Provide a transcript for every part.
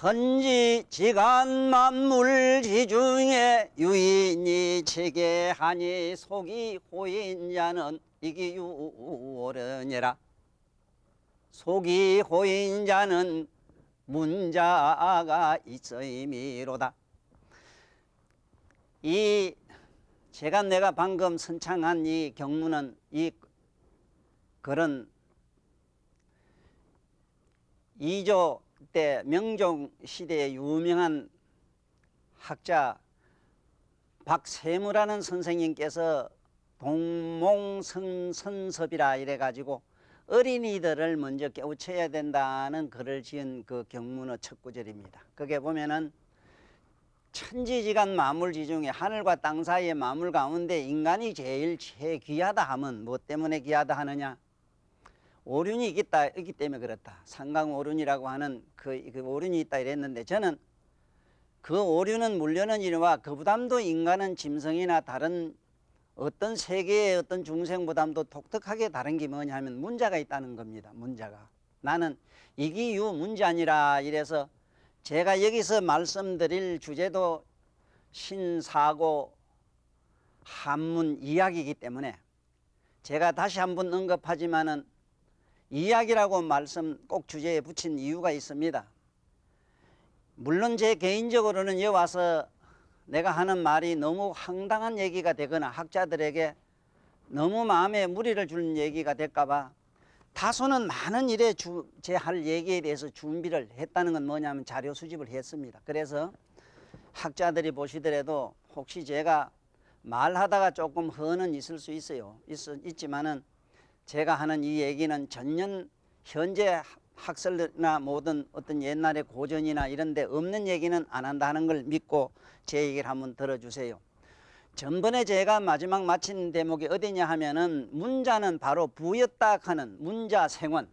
천지지간 만물지중에 유인이 체계하니 속이 호인 자는 이기유오르니라. 속이 호인 자는 문자가 있어이미로다. 이 내가 방금 선창한 이 경문은 이 그런 이조 때 명종 시대의 유명한 학자 박세무라는 선생님께서 동몽선섭이라 이래가지고 어린이들을 먼저 깨우쳐야 된다는 글을 지은 그 경문의 첫 구절입니다. 거기에 보면은 천지지간 마물지중에 하늘과 땅 사이의 마물 가운데 인간이 제일 최귀하다 하면 뭐 때문에 귀하다 하느냐? 오륜이 있기 때문에 그렇다. 상강오륜이라고 하는 그 오륜이 있다 이랬는데, 저는 그 오륜은 물려는 이와 그 부담도 인간은 짐승이나 다른 어떤 세계의 어떤 중생보담도 독특하게 다른 게 뭐냐 하면 문자가 있다는 겁니다. 문자가. 나는 이기유 문자니라 이래서 제가 여기서 말씀드릴 주제도 신사고 한문 이야기이기 때문에 제가 다시 한번 언급하지만은 이야기라고 말씀 꼭 주제에 붙인 이유가 있습니다. 물론 제 개인적으로는 여기 와서 내가 하는 말이 너무 황당한 얘기가 되거나 학자들에게 너무 마음에 무리를 주는 얘기가 될까봐 다소는 많은 일에 제 할 얘기에 대해서 준비를 했다는 건 뭐냐면 자료 수집을 했습니다. 그래서 학자들이 보시더라도 혹시 제가 말하다가 조금 허는 있을 수 있지만은 제가 하는 이 얘기는 전혀 현재 학설이나 모든 어떤 옛날의 고전이나 이런 데 없는 얘기는 안 한다는 걸 믿고 제 얘기를 한번 들어주세요. 전번에 제가 마지막 마친 대목이 어디냐 하면은 문자는 바로 부였다 하는 문자생원,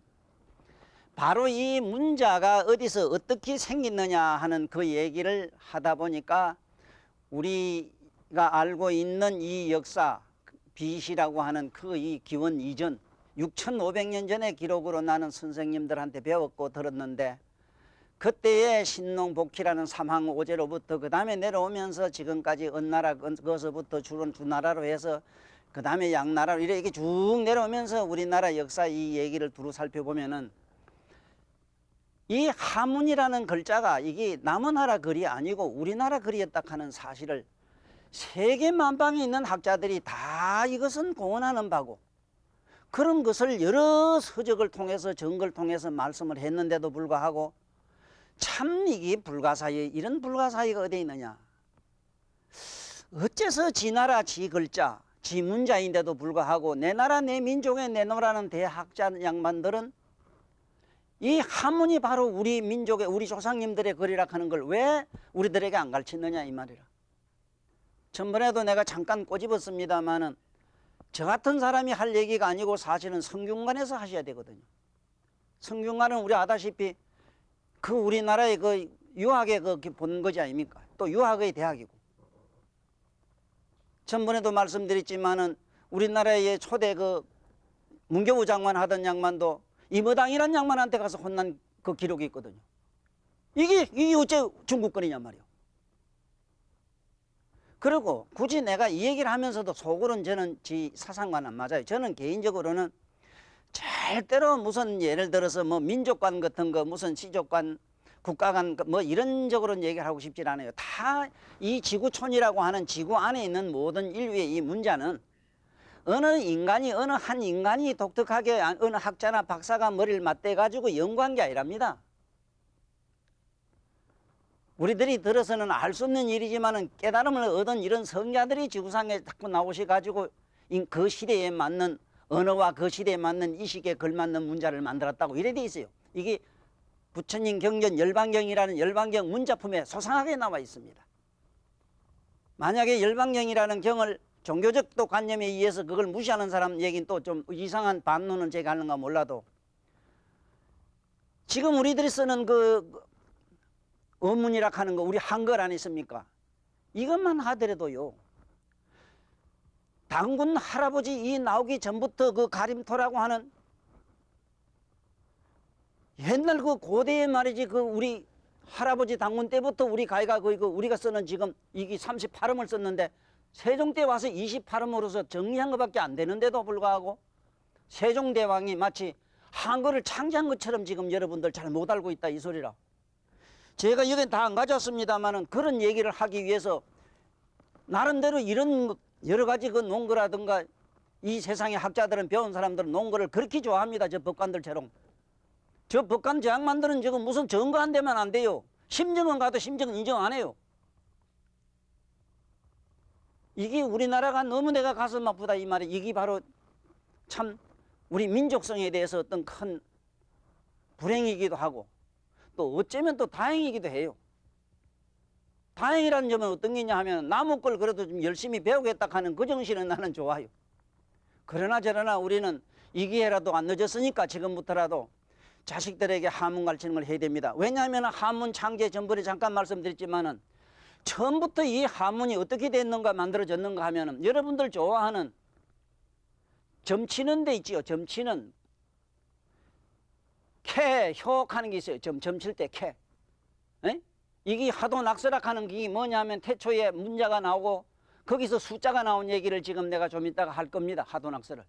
바로 이 문자가 어디서 어떻게 생겼느냐 하는 그 얘기를 하다 보니까 우리가 알고 있는 이 역사 빛이라고 하는 그 이 기원 이전 6500년 전의 기록으로 나는 선생님들한테 배웠고 들었는데, 그때의 신농복희라는 삼항오제로부터 그 다음에 내려오면서 지금까지 은나라 거서부터 주나라로 해서 그 다음에 양나라로 이렇게 쭉 내려오면서 우리나라 역사 이 얘기를 두루 살펴보면은 이 하문이라는 글자가 이게 남은나라 글이 아니고 우리나라 글이었다 하는 사실을 세계 만방에 있는 학자들이 다 이것은 공언하는 바고, 그런 것을 여러 서적을 통해서 정글 통해서 말씀을 했는데도 불구하고 참 이게 불가사의, 이런 불가사의가 어디 있느냐. 어째서 지 나라 지 글자 지 문자인데도 불구하고 내 나라 내 민족에 내놓으라는 대학자 양반들은 이 한문이 바로 우리 민족의 우리 조상님들의 글이라 하는 걸 왜 우리들에게 안 가르쳤느냐 이 말이라. 전번에도 내가 잠깐 꼬집었습니다마는 저 같은 사람이 할 얘기가 아니고 사실은 성균관에서 하셔야 되거든요. 성균관은 우리 아다시피 그 우리나라의 그 유학의 그 본 거지 아닙니까? 또 유학의 대학이고. 전번에도 말씀드렸지만은 우리나라의 초대 그 문교부 장관 하던 양반도 이머당이라는 양반한테 가서 혼난 그 기록이 있거든요. 이게 어째 중국권이냔 말이요. 그리고 굳이 내가 이 얘기를 하면서도 속으로는 저는 지 사상과는 안 맞아요. 저는 개인적으로는 절대로 무슨 예를 들어서 뭐 민족관 같은 거 무슨 시족관 국가관 뭐 이런 적으로는 얘기를 하고 싶지 않아요. 다 이 지구촌이라고 하는 지구 안에 있는 모든 인류의 이 문제는 어느 인간이 어느 한 인간이 독특하게 어느 학자나 박사가 머리를 맞대 가지고 연구한 게 아니랍니다. 우리들이 들어서는 알 수 없는 일이지만은 깨달음을 얻은 이런 성자들이 지구상에 자꾸 나오셔가지고 그 시대에 맞는 언어와 그 시대에 맞는 이 시기에 걸맞는 문자를 만들었다고 이래 돼 있어요. 이게 부처님 경전 열반경이라는 열반경 문자품에 소상하게 나와 있습니다. 만약에 열반경이라는 경을 종교적 또 관념에 의해서 그걸 무시하는 사람 얘기는 또 좀 이상한 반론은 제가 하는가 몰라도, 지금 우리들이 쓰는 그 어문이라 하는 거 우리 한글 아니십니까? 이것만 하더라도요, 당군 할아버지 이 나오기 전부터 그 가림토라고 하는 옛날 그 고대에 말이지 그 우리 할아버지 당군 때부터 우리 가위가 거의 우리가 쓰는 지금 이게 38음을 썼는데 세종 때 와서 28음으로서 정리한 것밖에 안 되는데도 불구하고 세종대왕이 마치 한글을 창제한 것처럼 지금 여러분들 잘 못 알고 있다 이 소리라. 제가 여긴 다 안 가져왔습니다만은 그런 얘기를 하기 위해서 나름대로 이런 여러 가지 그 논거라든가 이 세상의 학자들은 배운 사람들은 논거를 그렇게 좋아합니다. 저 법관들처럼. 저 법관 저 양반들은 지금 무슨 증거 안 되면 안 돼요. 심증은 가도 심증은 인정 안 해요. 이게 우리나라가 너무 내가 가슴 아프다 이 말이. 이게 바로 참 우리 민족성에 대해서 어떤 큰 불행이기도 하고 또 어쩌면 또 다행이기도 해요. 다행이라는 점은 어떤 게냐 하면 남의 걸 그래도 좀 열심히 배우겠다 하는 그 정신은 나는 좋아요. 그러나 저러나 우리는 이 기회라도 안 늦었으니까 지금부터라도 자식들에게 한문 가르치는 걸 해야 됩니다. 왜냐하면 한문 창제 전번에 잠깐 말씀드렸지만은 처음부터 이 한문이 어떻게 됐는가 만들어졌는가 하면은 여러분들 좋아하는 점치는 데 있지요. 점치는 캐, 효 하는 게 있어요. 점칠 때 캐. 에? 이게 하도 낙서락하는 게 뭐냐면 태초에 문자가 나오고 거기서 숫자가 나온 얘기를 지금 내가 좀 이따가 할 겁니다. 하도 낙서를.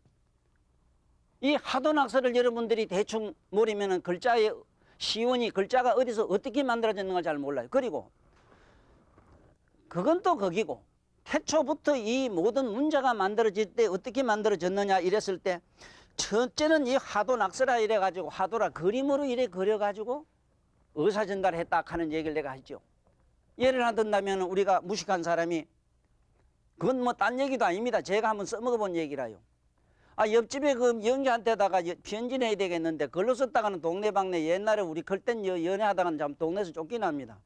이 하도 낙서를 여러분들이 대충 모르면은 글자의 시원이 글자가 어디서 어떻게 만들어졌는가 잘 몰라요. 그리고 그건 또 거기고 태초부터 이 모든 문자가 만들어질 때 어떻게 만들어졌느냐 이랬을 때 첫째는 이 하도 낙서라 이래가지고 하도라 그림으로 이래 그려가지고 의사전달했다 하는 얘기를 내가 했죠. 예를 하나 든다면 우리가 무식한 사람이 그건 뭐 딴 얘기도 아닙니다. 제가 한번 써먹어본 얘기라요. 옆집에 그 영기한테다가 편지해야 되겠는데 글로 썼다가는 동네방네 옛날에 우리 클 땐 연애하다가는 참 동네에서 쫓겨납니다.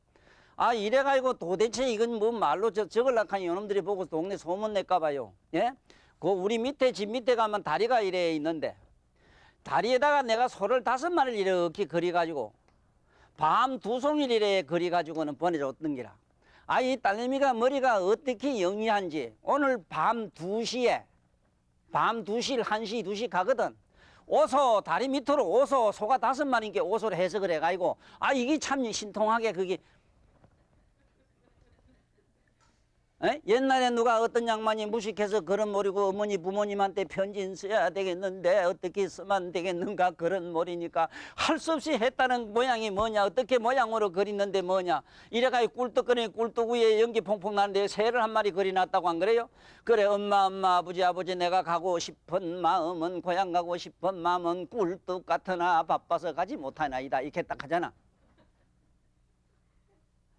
이래가지고 도대체 이건 뭐 말로 적으려고 하니 요놈들이 보고 동네 소문 낼까봐요. 예? 그 우리 밑에 집 밑에 가면 다리가 이래 있는데 다리에다가 내가 소를 5마리를 이렇게 그려가지고 밤 2송이를 이래 그려가지고는 보내줬던 기라. 이 딸내미가 머리가 어떻게 영리한지 오늘 밤 2시에 1시, 2시 가거든. 오소 다리 밑으로 오소 소가 5마리인 게 오소를 해석을 해가지고 이게 참 신통하게 그게 옛날에 누가 어떤 양반이 무식해서 그런 모르고 어머니 부모님한테 편지 써야 되겠는데 어떻게 쓰면 되겠는가 그런 모르니까 할 수 없이 했다는 모양이 뭐냐 어떻게 모양으로 그리는데 뭐냐 이래가지고 꿀떡거리 꿀떡 위에 연기 퐁퐁 나는데 새를 1마리 그려놨다고 안 그래요? 그래 엄마 아버지 내가 가고 싶은 마음은 고향 가고 싶은 마음은 꿀떡 같으나 바빠서 가지 못하나이다 이렇게 딱 하잖아.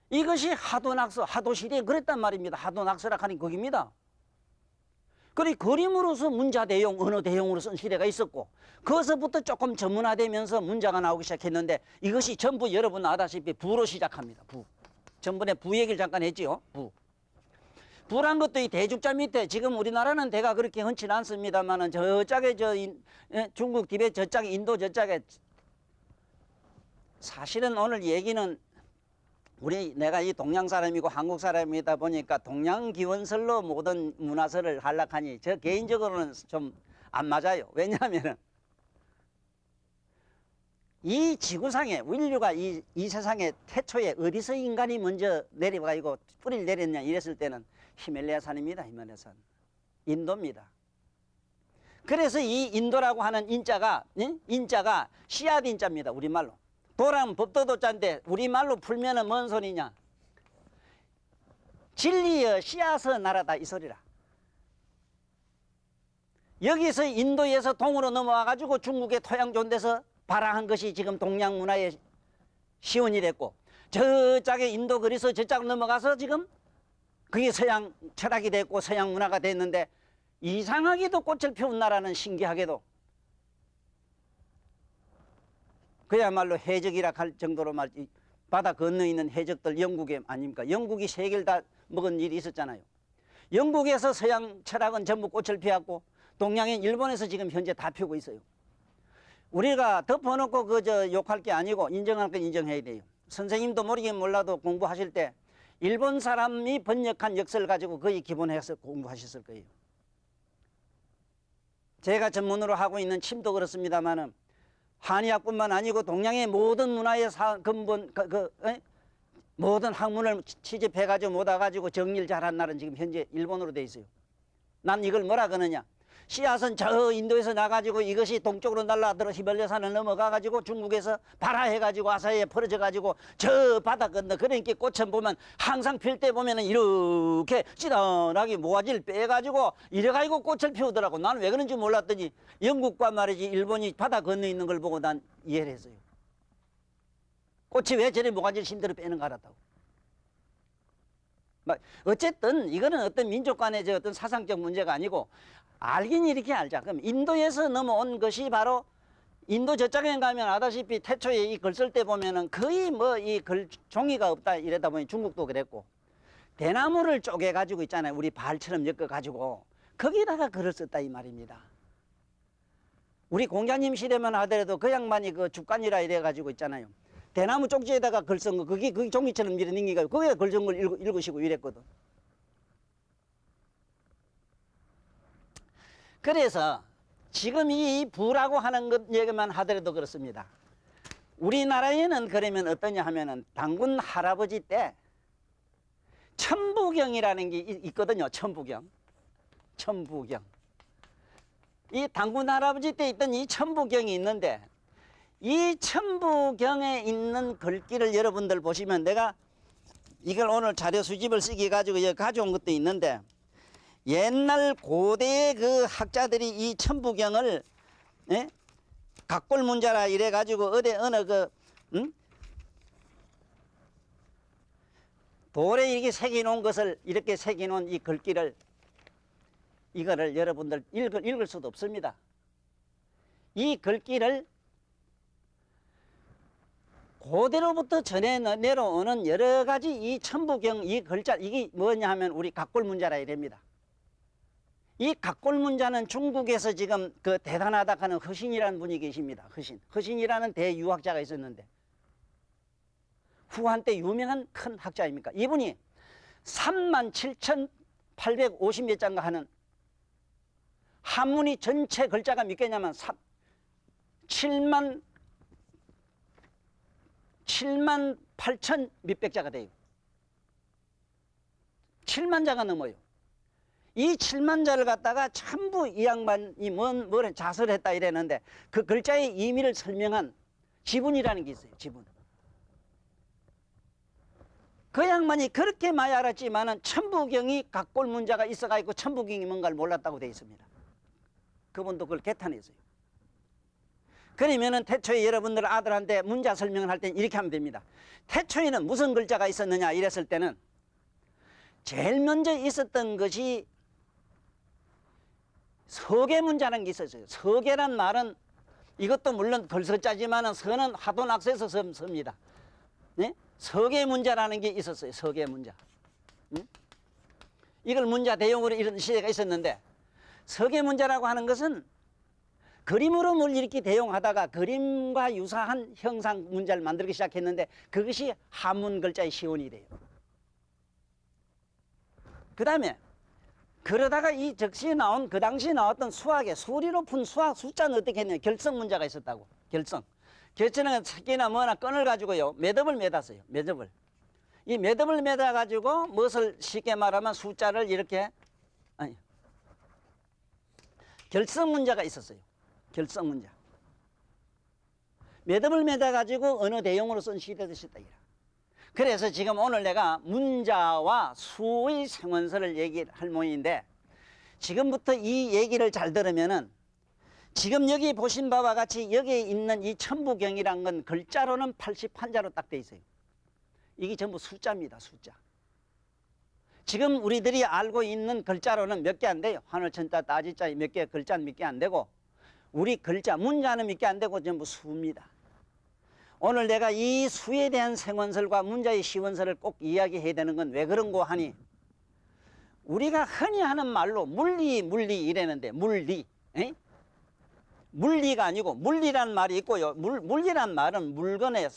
이것이 하도낙서, 하도시대에 그랬단 말입니다. 하도낙서라 하는 거기입니다. 그리고 그림으로서 문자 대용, 언어 대용으로 쓴 시대가 있었고 거기서부터 조금 전문화되면서 문자가 나오기 시작했는데 이것이 전부 여러분 아다시피 부로 시작합니다. 부. 전번에 부 얘기를 잠깐 했지요. 부. 부란 것도 이 대죽자 밑에 지금 우리나라는 대가 그렇게 흔치 않습니다만은 저짝에 중국, 티베트 저짝에 인도 저짝에 사실은 오늘 얘기는 내가 이 동양 사람이고 한국 사람이다 보니까 동양 기원설로 모든 문화설을 하려하니 저 개인적으로는 좀 안 맞아요. 왜냐하면 이 지구상에 인류가 이 세상에 태초에 어디서 인간이 먼저 내려가지고 뿌리를 내렸냐 이랬을 때는 히말라야산입니다. 히말라야산. 인도입니다. 그래서 이 인도라고 하는 인자가 씨앗 인자입니다. 우리말로. 도랑 법도도자인데 우리말로 풀면은 뭔 소리냐 진리의 씨앗의 나라다 이 소리라. 여기서 인도에서 동으로 넘어와 가지고 중국의 토양 좋은 데서 발화한 것이 지금 동양 문화의 시원이 됐고 저짝에 인도 그리스 저짝으로 넘어가서 지금 그게 서양 철학이 됐고 서양 문화가 됐는데 이상하게도 꽃을 피운 나라는 신기하게도 그야말로 해적이라 할 정도로 바다 건너 있는 해적들 영국에 아닙니까? 영국이 세계를 다 먹은 일이 있었잖아요. 영국에서 서양 철학은 전부 꽃을 피웠고 동양인 일본에서 지금 현재 다 피우고 있어요. 우리가 덮어놓고 욕할 게 아니고 인정할 건 인정해야 돼요. 선생님도 모르긴 몰라도 공부하실 때 일본 사람이 번역한 역사를 가지고 거의 기본해서 공부하셨을 거예요. 제가 전문으로 하고 있는 침도 그렇습니다만은 한의학뿐만 아니고 동양의 모든 문화의 근본 모든 학문을 취집해가지고 못 와가지고 정리를 잘한 나라는 지금 현재 일본으로 돼 있어요. 난 이걸 뭐라 그러냐. 씨앗은 저 인도에서 나가지고 이것이 동쪽으로 날아들어 히말라야산을 넘어가가지고 중국에서 발화해가지고 아사히에 퍼져가지고 저 바다 건너. 그러니까 꽃은 보면 항상 필 때 보면은 이렇게 시원하게 모아지를 빼가지고 이래가지고 꽃을 피우더라고. 나는 왜 그런지 몰랐더니 영국과 말이지 일본이 바다 건너 있는 걸 보고 난 이해를 했어요. 꽃이 왜 저리 모가지를 힘들어 빼는 거 알았다고. 어쨌든 이거는 어떤 민족 간의 저 어떤 사상적 문제가 아니고 알긴 이렇게 알자. 그럼 인도에서 넘어온 것이 바로 인도 저쪽에 가면 아다시피 태초에 이 글 쓸 때 보면은 거의 뭐 이 글 종이가 없다 이러다 보니 중국도 그랬고 대나무를 쪼개 가지고 있잖아요. 우리 발처럼 엮어 가지고 거기다가 글을 썼다 이 말입니다. 우리 공자님 시대만 하더라도 그 양반이 그 죽간이라 이래 가지고 있잖아요. 대나무 쪽지에다가 글 쓴 거, 그게 종이처럼 밀어 넘기가 거기에 글 쓴 걸 읽으시고 이랬거든. 그래서 지금 이 부라고 하는 것 얘기만 하더라도 그렇습니다. 우리나라에는 그러면 어떠냐 하면은 당군 할아버지 때 천부경이라는 게 있거든요. 천부경. 천부경. 이 당군 할아버지 때 있던 이 천부경이 있는데 이 천부경에 있는 글귀를 여러분들 보시면 내가 이걸 오늘 자료 수집을 쓰기 가지고 여기 가져온 것도 있는데 옛날 고대의 그 학자들이 이 천부경을 각골문자라 이래 가지고 어느 그 돌에 이렇게 새겨 놓은 것을 이렇게 새겨 놓은 이 글귀를 이거를 여러분들 읽을 수도 없습니다. 이 글귀를 고대로부터 전해 내려오는 여러 가지 이 천부경 이 글자 이게 뭐냐 하면 우리 각골문자라 이랍니다. 이 각골문자는 중국에서 지금 그 대단하다 하는 허신이라는 분이 계십니다. 허신이라는 대유학자가 있었는데 후한 때 유명한 큰 학자입니까? 이분이 37,850몇 장가 하는 한문이 전체 글자가 몇 개냐면 7만 8천 몇백 자가 돼요. 7만 자가 넘어요. 이 7만 자를 갖다가 전부 이 양반이 뭘 자설했다 이랬는데 그 글자의 의미를 설명한 지분이라는 게 있어요. 지분. 그 양반이 그렇게 많이 알았지만은 천부경이 각골문자가 있어가지고 천부경이 뭔가를 몰랐다고 되어 있습니다. 그분도 그걸 개탄했어요. 그러면은 태초에 여러분들 아들한테 문자 설명을 할 때는 이렇게 하면 됩니다. 태초에는 무슨 글자가 있었느냐 이랬을 때는 제일 먼저 있었던 것이 서계문자라는 게 있었어요. 서계란 말은 이것도 물론 글서자지만은 서는 하도 낙서해서 섭니다. 네? 서계문자라는 게 있었어요. 서계문자. 이걸 문자 대용으로 이런 시대가 있었는데 서계문자라고 하는 것은 그림으로 뭘 이렇게 대용하다가 그림과 유사한 형상 문자를 만들기 시작했는데 그것이 한문 글자의 시원이 돼요. 그 다음에 그러다가 이 적시에 나온 그 당시에 나왔던 수학에 수리로 푼 수학 숫자는 어떻게 했냐면 결성 문자가 있었다고. 결성은 새끼나 뭐나 끈을 가지고요 매듭을 매놨어요. 매듭을. 이 매듭을 매다 가지고 무엇을 쉽게 말하면 숫자를 이렇게 결성 문자가 있었어요. 결성 문자. 매듭을 매다 가지고 어느 대용으로 쓴 시대도 있었다. 그래서 지금 오늘 내가 문자와 수의 생원서를 얘기할 모양인데 지금부터 이 얘기를 잘 들으면은 지금 여기 보신 바와 같이 여기에 있는 이 천부경이란 건 글자로는 81자로 딱 돼 있어요. 이게 전부 숫자입니다. 숫자. 지금 우리들이 알고 있는 글자로는 몇 개 안 돼요. 하늘천자 따지자 몇 개 글자는 몇 개 안 되고 우리 글자 문자는 몇 개 안 되고 전부 수입니다. 오늘 내가 이 수에 대한 생원설과 문자의 시원설을 꼭 이야기해야 되는 건 왜 그런고 하니 우리가 흔히 하는 말로 물리 이랬는데 물리가 아니고 물리란 말이 있고요. 물리란 말은 물건에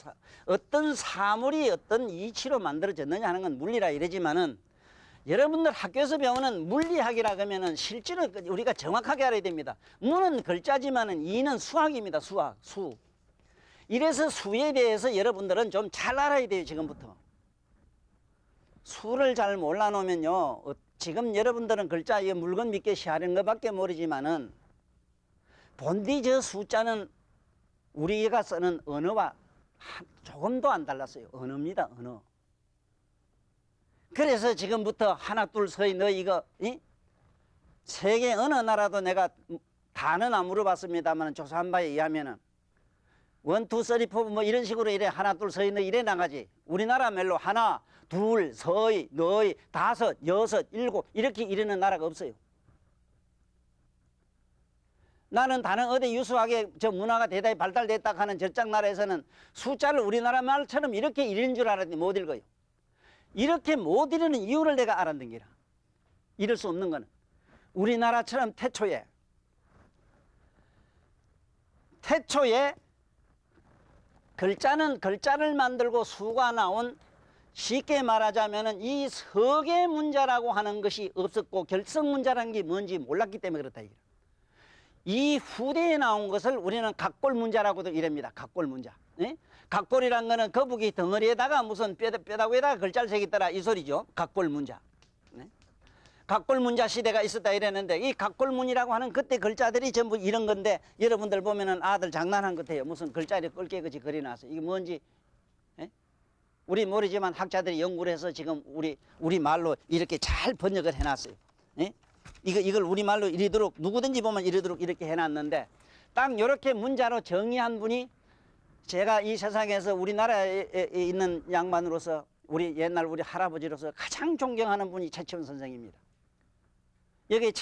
어떤 사물이 어떤 이치로 만들어졌느냐 하는 건 물리라 이러지만은 여러분들 학교에서 배우는 물리학이라 그러면은 실제로 우리가 정확하게 알아야 됩니다. 무는 글자지만은 이는 수학입니다. 수. 이래서 수에 대해서 여러분들은 좀 잘 알아야 돼요. 지금부터. 수를 잘 몰라 놓으면요. 지금 여러분들은 글자 이 물건 믿게 시하는 것밖에 모르지만은 본디 저 숫자는 우리가 쓰는 언어와 조금도 안 달랐어요. 언어입니다. 언어. 그래서 지금부터 하나 둘 서이 너 이거 세계 어느 나라도 내가 다는 안 물어봤습니다만 조사한 바에 의하면은 원, 투, 쓰리, 포 뭐 이런 식으로 이래 하나 둘 서이 너 이래 나가지. 우리나라 말로 하나 둘 서이 너희 다섯 여섯 일곱 이렇게 이르는 나라가 없어요. 나는 다른 어디 유수하게 저 문화가 대단히 발달됐다 하는 저쪽 나라에서는 숫자를 우리나라 말처럼 이렇게 이르는 줄 알았는데 못 읽어요. 이렇게 못 이르는 이유를 내가 알았는 게라. 이럴 수 없는 거는 우리나라처럼 태초에 글자는 글자를 만들고 수가 나온 쉽게 말하자면은 이 서계 문자라고 하는 것이 없었고 결성 문자라는 게 뭔지 몰랐기 때문에 그렇다 이게. 이 후대에 나온 것을 우리는 각골 문자라고도 이랍니다. 각골 문자. 예? 각골이란 거는 거북이 덩어리에다가 무슨 뼈다 위에다가 글자를 새겼더라 이 소리죠. 각골 문자. 네? 각골 문자 시대가 있었다 이랬는데 이 각골문이라고 하는 그때 글자들이 전부 이런 건데 여러분들 보면은 아들 장난한 것 같아요. 무슨 글자를 껄개같이 그려놨어. 이게 뭔지 예? 우리 모르지만 학자들이 연구를 해서 지금 우리 말로 이렇게 잘 번역을 해놨어요. 예? 이걸 우리말로 이리도록 누구든지 보면 이리도록 이렇게 해놨는데 딱 이렇게 문자로 정의한 분이 제가 이 세상에서 우리나라에 있는 양반으로서 옛날 우리 할아버지로서 가장 존경하는 분이 최치원 선생입니다. 여기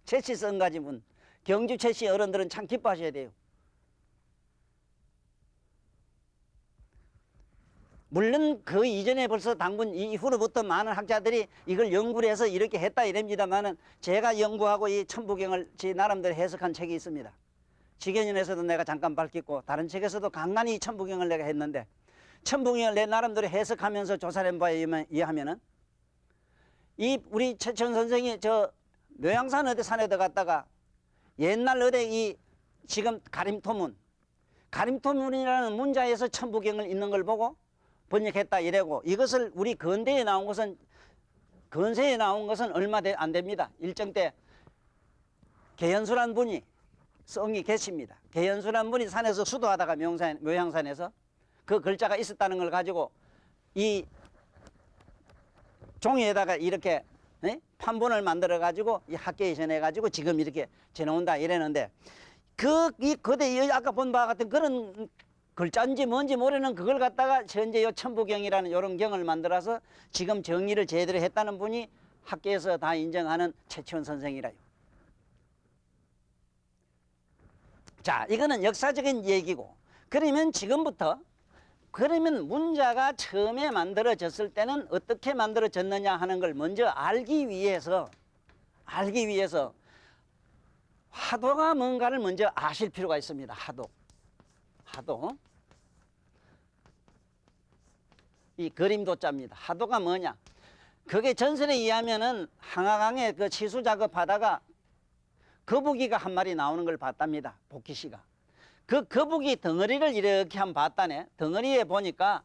채씨 선 가진 분 경주 채씨 어른들은 참 기뻐하셔야 돼요. 물론 그 이전에 벌써 당분 이후로부터 많은 학자들이 이걸 연구를 해서 이렇게 했다 이랍니다만은 제가 연구하고 이 천부경을 제 나름대로 해석한 책이 있습니다. 지견인에서도 내가 잠깐 밝혔고 다른 책에서도 간간히 천부경을 내가 했는데 천부경을 내 나름대로 해석하면서 조사한 바에 의하면은 이 우리 최천 선생이 저 묘양산 어디 산에 들어갔다가 옛날 어디 이 지금 가림토문이라는 문자에서 천부경을 있는 걸 보고 번역했다 이래고 이것을 우리 근대에 나온 것은 근세에 나온 것은 얼마 안 됩니다. 일정 때 개연수란 분이 성이 계십니다. 개연수란 분이 산에서 수도하다가 묘향산에서 그 글자가 있었다는 걸 가지고 이 종이에다가 이렇게 판본을 만들어 가지고 이 학계에 전해 가지고 지금 이렇게 전해온다 이랬는데 이 거대 아까 본 바와 같은 그런 글자인지 뭔지 모르는 그걸 갖다가 현재 요 천부경이라는 요런 경을 만들어서 지금 정의를 제대로 했다는 분이 학계에서 다 인정하는 최치원 선생이라요. 자, 이거는 역사적인 얘기고 그러면 지금부터 그러면 문자가 처음에 만들어졌을 때는 어떻게 만들어졌느냐 하는 걸 먼저 알기 위해서 화도가 뭔가를 먼저 아실 필요가 있습니다. 화도. 이 그림도자입니다. 화도가 뭐냐? 그게 전설에 의하면은 항아강에 그 치수 작업하다가 거북이가 한 마리 나오는 걸 봤답니다. 복희 씨가. 그 거북이 덩어리를 이렇게 한번 봤다네. 덩어리에 보니까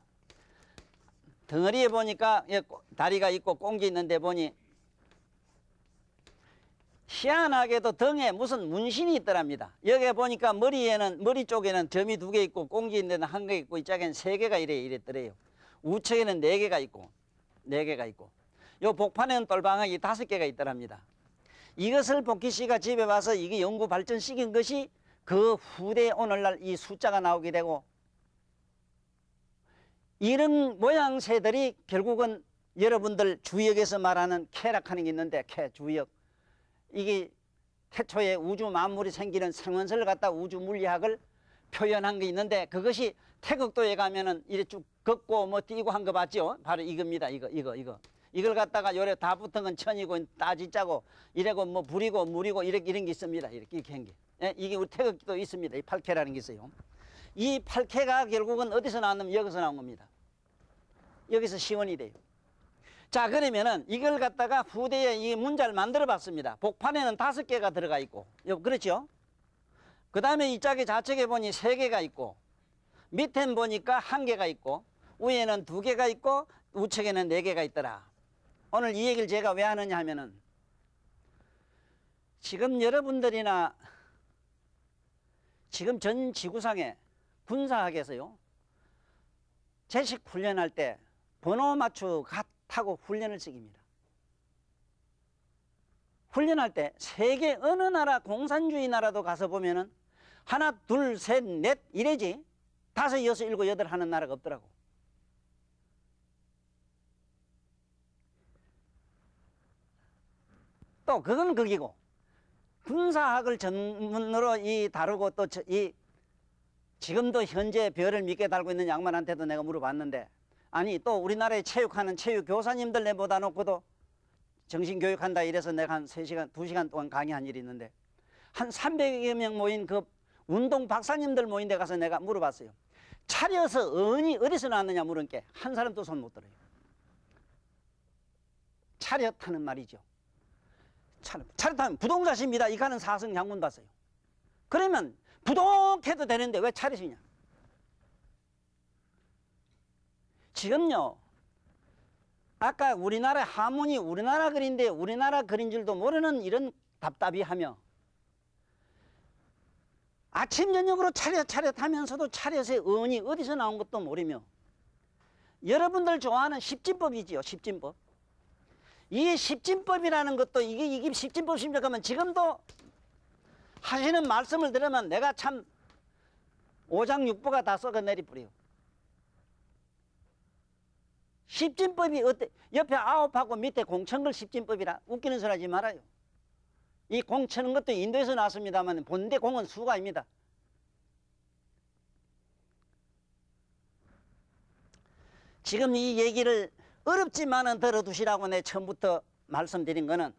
다리가 있고 꽁지 있는데 보니 희한하게도 등에 무슨 문신이 있더랍니다. 여기에 보니까 머리 쪽에는 점이 2개 있고 꽁지 있는 데는 1개 있고 이 짝에는 3개가 이랬더래요. 우측에는 4개가 있고 요 복판에는 똘방하기 5개가 있더랍니다. 이것을 복희 씨가 집에 와서 이게 연구 발전시킨 것이 그 후대 오늘날 이 숫자가 나오게 되고 이런 모양새들이 결국은 여러분들 주역에서 말하는 캐락하는 게 있는데 주역 이게 태초에 우주 만물이 생기는 생원설을 갖다 우주 물리학을 표현한 게 있는데 그것이 태극도에 가면은 이래 쭉 걷고 뭐 뛰고 한 거 봤죠? 바로 이겁니다. 이걸 갖다가 요래 다 붙은 건 천이고 따지자고 이래고 뭐 불이고 물이고 이런 게 있습니다. 이렇게 한 게. 예? 이게 우리 태극도 있습니다. 이 8K라는 게 있어요. 이 8K가 결국은 어디서 나왔냐면 여기서 나온 겁니다. 여기서 시원이 돼요. 자, 그러면은 이걸 갖다가 후대에 이 문자를 만들어 봤습니다. 복판에는 5개가 들어가 있고, 그렇죠? 그 다음에 이 짝에 좌측에 보니 3개가 있고, 밑엔 보니까 1개가 있고, 위에는 2개가 있고, 우측에는 4개가 있더라. 오늘 이 얘기를 제가 왜 하느냐 하면은 지금 여러분들이나 지금 전 지구상에 군사학에서요 제식 훈련할 때 번호 맞추 타고 훈련을 시킵니다. 훈련할 때 세계 어느 나라 공산주의 나라도 가서 보면은 하나 둘 셋 넷 이래지 5, 6, 7, 8 하는 나라가 없더라고. 또 그건 극이고 군사학을 전문으로 다루고 또 지금도 현재 별을 믿게 달고 있는 양반한테도 내가 물어봤는데 아니 또 우리나라에 체육하는 체육 교사님들 내보다 놓고도 정신교육한다 이래서 내가 한 3시간 2시간 동안 강의한 일이 있는데 한 300여 명 모인 그 운동 박사님들 모인 데 가서 내가 물어봤어요. 차려서 언이 어디서 나왔느냐 물은 게 한 사람도 손 못 들어요. 차렷하는 말이죠. 차렷하면 부동자십니다. 이가는 사성 양문 봤어요. 그러면 부동해도 되는데 왜 차렷이냐? 지금요. 아까 우리나라 하문이 우리나라 글인데 우리나라 글인 줄도 모르는 이런 답답이하며 아침 저녁으로 차렷하면서도 차렷의 언이 어디서 나온 것도 모르며 여러분들 좋아하는 십진법이지요. 십진법. 이 십진법이라는 것도 이게 십진법입니까? 하면 지금도 하시는 말씀을 들으면 내가 참 오장육부가 다 썩어 내리뿌려요. 십진법이 어때? 옆에 9하고 밑에 공천글 십진법이라 웃기는 소리 하지 말아요. 이 공 쳐는 것도 인도에서 나왔습니다만 본대 공은 수가 아닙니다. 지금 이 얘기를 어렵지만은 들어두시라고 내 처음부터 말씀드린 거는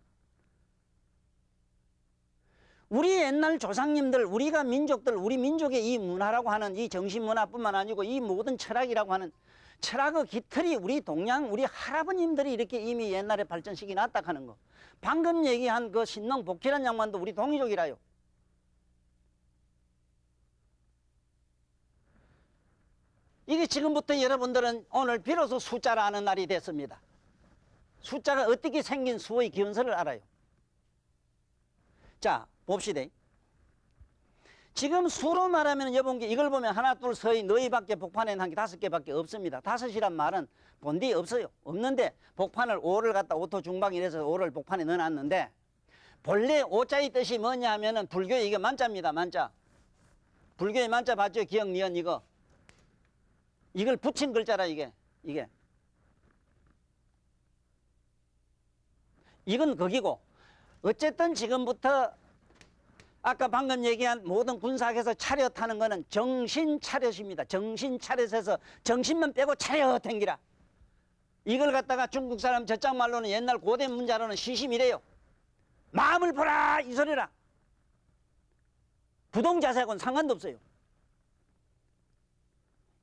우리 옛날 조상님들, 우리가 민족들, 우리 민족의 이 문화라고 하는 이 정신문화뿐만 아니고 이 모든 철학이라고 하는 철학의 깃털이 우리 동양, 우리 할아버님들이 이렇게 이미 옛날에 발전시키 놨다 하는 거. 방금 얘기한 그 신농 복희란 양반도 우리 동이족이라요. 이게 지금부터 여러분들은 오늘 비로소 숫자를 아는 날이 됐습니다. 숫자가 어떻게 생긴 수의 기원서를 알아요. 자, 봅시다. 지금 수로 말하면 여봉기 이걸 보면 하나 둘 서희 너희밖에 복판에는 한 개 5개밖에 없습니다. 5이란 말은 본디 없어요. 없는데 복판을 5를 갖다 오토 중방 이래서 5를 복판에 넣어놨는데 본래 5자의 뜻이 뭐냐 하면은 불교의 이게 만자입니다. 만자. 불교의 만자 봤죠? 기억 니은 이거. 이걸 붙인 글자라 이게. 이건 거기고 어쨌든 지금부터 아까 방금 얘기한 모든 군사학에서 차렷하는 거는 정신 차렷입니다. 정신 차렷에서 정신만 빼고 차렷 행기라. 이걸 갖다가 중국 사람 저짝 말로는 옛날 고대 문자로는 시심이래요. 마음을 보라 이 소리라. 부동자세하고는 상관도 없어요.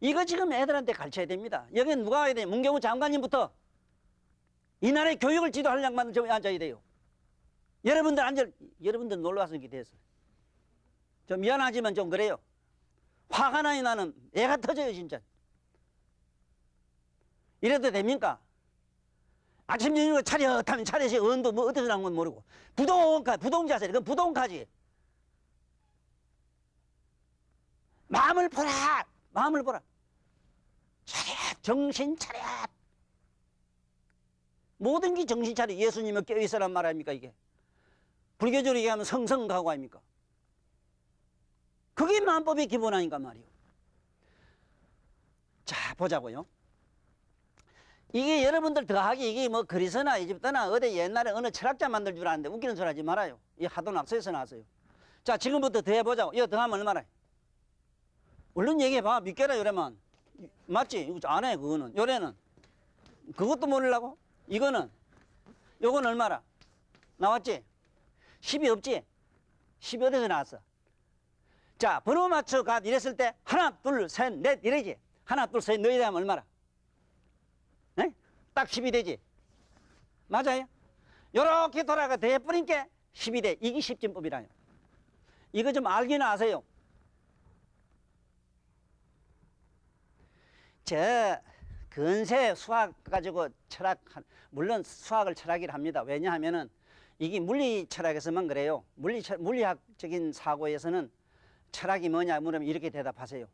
이거 지금 애들한테 가르쳐야 됩니다. 여기는 누가 와야 돼요? 문경우 장관님부터 이 나라의 교육을 지도할 양반은 좀 앉아야 돼요. 여러분들 놀러와서 이렇게 됐어요. 좀 미안하지만 좀 그래요. 화가 나니 나는 애가 터져요 진짜. 이래도 됩니까? 아침 저녁으로 차렷하면 차렷이 언도 뭐 어디서 나온 건 모르고 부동자세 그건 부동가지. 마음을 보라. 마음을 보라. 차렷 정신 차렷. 모든 게 정신 차려. 예수님은 깨어있으란 말 아닙니까 이게. 불교적으로 얘기하면 성성가고 아닙니까? 그게 만법의 기본 아닌가 말이요. 자 보자고요. 이게 여러분들 더하기 이게 뭐 그리스나 이집트나 어디 옛날에 어느 철학자 만들 줄 아는데 웃기는 소리 하지 말아요. 이 하도낙서에서 나왔어요. 자 지금부터 더해보자고. 이거 더하면 얼마나? 얼른 얘기해봐. 믿겨라 요래만. 맞지? 이거 안 해 그거는. 요래는. 그것도 모르려고? 이거는. 요건 얼마라? 나왔지? 10이 없지? 10이 어디서 나왔어? 자 번호 맞춰 가 이랬을 때 하나 둘 셋 넷 이러지? 하나 둘 셋 너희 하면 얼마라? 네? 딱 10이 되지? 맞아요? 요렇게 돌아가 대해버리니까 10이 돼. 이게 십진법이라요. 이거 좀 알기는 아세요? 근세 수학 가지고 철학, 물론 수학을 철학이라 합니다. 왜냐하면은 이게 물리 철학에서만 그래요. 물리학적인 사고에서는 철학이 뭐냐 물으면 이렇게 대답하세요.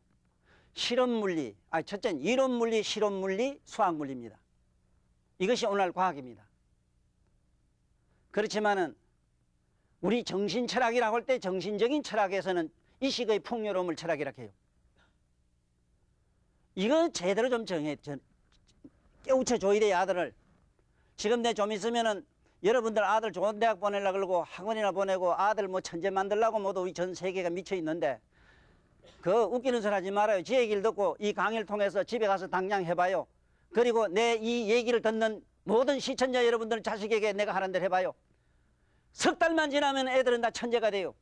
실험 물리, 첫째는 이론 물리, 실험 물리, 수학 물리입니다. 이것이 오늘날 과학입니다. 그렇지만은 우리 정신 철학이라고 할 때 정신적인 철학에서는 이식의 풍요로움을 철학이라고 해요. 이거 제대로 좀 깨우쳐 줘야 돼요, 아들을. 지금 내 좀 있으면은 여러분들 아들 좋은 대학 보내려고 그러고 학원이나 보내고 아들 뭐 천재 만들려고 모두 우리 전 세계가 미쳐 있는데 그 웃기는 소리 하지 말아요. 제 얘기를 듣고 이 강의를 통해서 집에 가서 당장 해봐요. 그리고 내 이 얘기를 듣는 모든 시청자 여러분들 자식에게 내가 하는 대로 해봐요. 석 달만 지나면 애들은 다 천재가 돼요.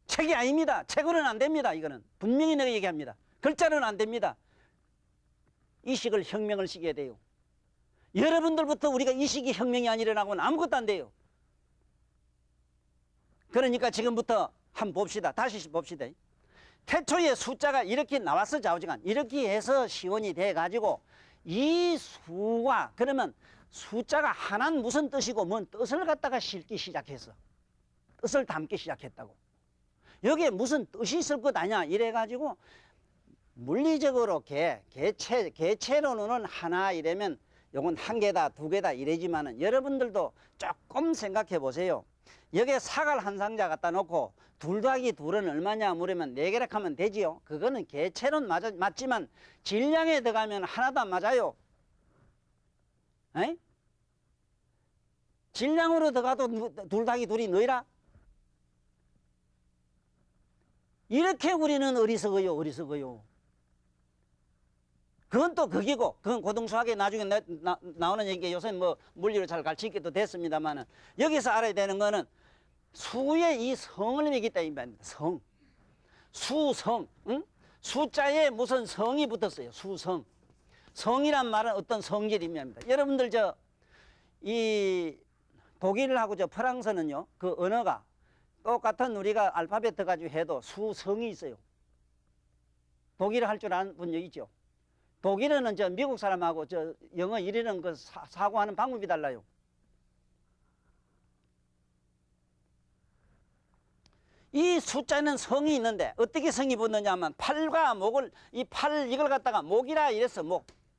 책이 아닙니다. 책으로는 안 됩니다. 이거는 분명히 내가 얘기합니다. 글자로는 안 됩니다. 이식을 혁명을 시켜야 돼요. 여러분들부터 우리가 이식이 혁명이 안 일어나고는 아무것도 안 돼요. 그러니까 지금부터 한번 봅시다. 다시 봅시다. 태초에 숫자가 이렇게 나왔어. 좌우지간 이렇게 해서 시원이 돼가지고 이 수가 그러면 숫자가 하나는 무슨 뜻이고 뭔 뜻을 갖다가 실기 시작했어. 뜻을 담기 시작했다고. 여기에 무슨 뜻이 있을 것 아니야 이래가지고 물리적으로 개체로는 하나 이래면 요건 한 개다 두 개다 이래지만은 여러분들도 조금 생각해 보세요. 여기에 사갈 한 상자 갖다 놓고 둘 더하기 둘은 얼마냐 물으면 네 개라 하면 되지요. 그거는 개체로는 맞지만 질량에 들어가면 하나도 안 맞아요. 에? 질량으로 들어가도 둘 더하기 둘이 너희라? 이렇게 우리는 어리석어요. 그건 또 극이고, 그건 고등수학에 나중에 나오는 얘기가 요새 뭐 물리로 잘 가르치기도 됐습니다만은 여기서 알아야 되는 거는 수의 이 성을 매기다 이 말입니다. 성. 수성. 응? 숫자에 무슨 성이 붙었어요. 수성. 성이란 말은 어떤 성질입니다. 여러분들 이 독일하고 프랑스는요, 그 언어가 똑같은 우리가 알파벳 가지고 해도 수성이 있어요. 독일어 할 줄 아는 분 여기 있죠. 독일어는 미국 사람하고 영어 이르는 그 사고하는 방법이 달라요. 이 숫자는 성이 있는데 어떻게 성이 붙느냐 하면 팔과 목을 이걸 갖다가 목이라 이랬어.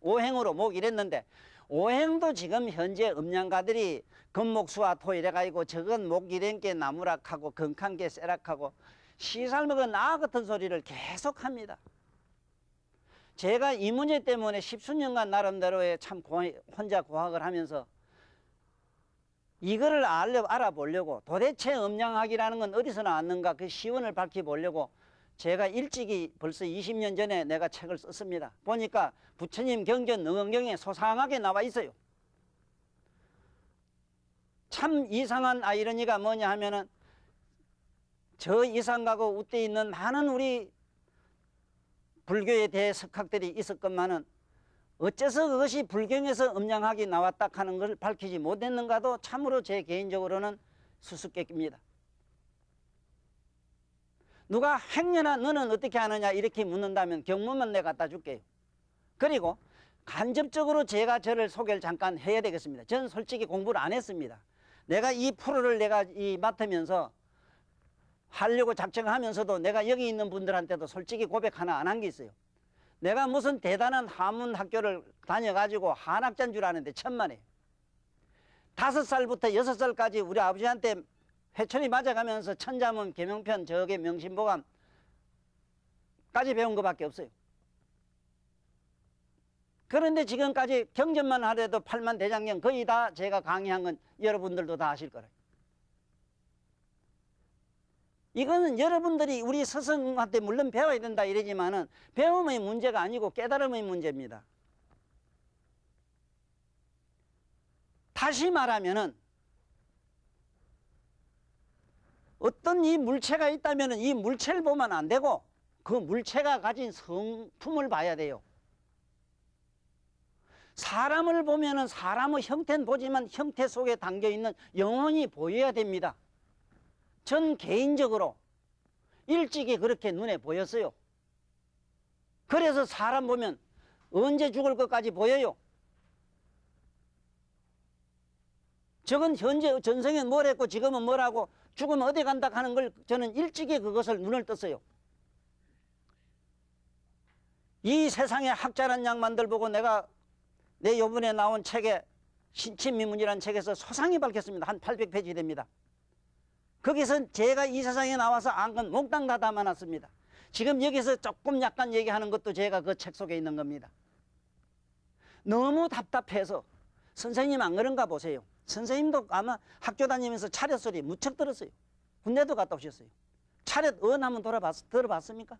오행으로 목 이랬는데 오행도 지금 현재 음양가들이 금목수와 토 이래가지고 적은 목 이런 게 나무락하고 건칸 게 쇠락하고 시살먹은 나 같은 소리를 계속합니다. 제가 이 문제 때문에 10수년간 나름대로의 참 혼자 고학을 하면서 이거를 알아보려고 도대체 음양학이라는 건 어디서 나왔는가 그 시원을 밝혀보려고 제가 일찍이 벌써 20년 전에 내가 책을 썼습니다. 보니까 부처님 경전 능언경에 소상하게 나와 있어요. 참 이상한 아이러니가 뭐냐 하면은 저 이상가고 우때 있는 많은 우리 불교에 대해 석학들이 있었건만은 어째서 그것이 불경에서 음양학이 나왔다 하는 걸 밝히지 못했는가도 참으로 제 개인적으로는 수수께끼입니다. 누가 행여나 너는 어떻게 하느냐 이렇게 묻는다면 경문만 내가 갖다 줄게요. 그리고 간접적으로 제가 저를 소개를 잠깐 해야 되겠습니다. 저는 솔직히 공부를 안 했습니다. 내가 이 프로를 내가 맡으면서 하려고 작정하면서도 내가 여기 있는 분들한테도 솔직히 고백 하나 안 한 게 있어요. 내가 무슨 대단한 한문 학교를 다녀가지고 한학자인 줄 아는데 천만에 5살부터 6살까지 우리 아버지한테 회초리 맞아가면서 천자문, 계명편, 저게 명심보감까지 배운 것밖에 없어요. 그런데 지금까지 경전만 하더라도 8만 대장경 거의 다 제가 강의한 건 여러분들도 다 아실 거예요. 이거는 여러분들이 우리 스승한테 물론 배워야 된다 이러지만은 배움의 문제가 아니고 깨달음의 문제입니다. 다시 말하면은 어떤 이 물체가 있다면은 이 물체를 보면 안 되고 그 물체가 가진 성품을 봐야 돼요. 사람을 보면은 사람의 형태는 보지만 형태 속에 담겨 있는 영혼이 보여야 됩니다. 전 개인적으로 일찍이 그렇게 눈에 보였어요. 그래서 사람 보면 언제 죽을 것까지 보여요. 저건 현재 전생엔 뭘 했고 지금은 뭘 하고 죽으면 어디 간다 하는 걸 저는 일찍이 그것을 눈을 떴어요. 이 세상의 학자란 양반들 보고 내가 내 요번에 나온 책에 신친미문이라는 책에서 소상히 밝혔습니다. 한 800페이지 됩니다. 거기서 제가 이 세상에 나와서 안 건 몽땅 다 담아놨습니다. 지금 여기서 조금 약간 얘기하는 것도 제가 그 책 속에 있는 겁니다. 너무 답답해서 선생님 안 그런가 보세요. 선생님도 아마 학교 다니면서 차렷 소리 무척 들었어요. 군대도 갔다 오셨어요. 차렷 한번 들어봤습니까?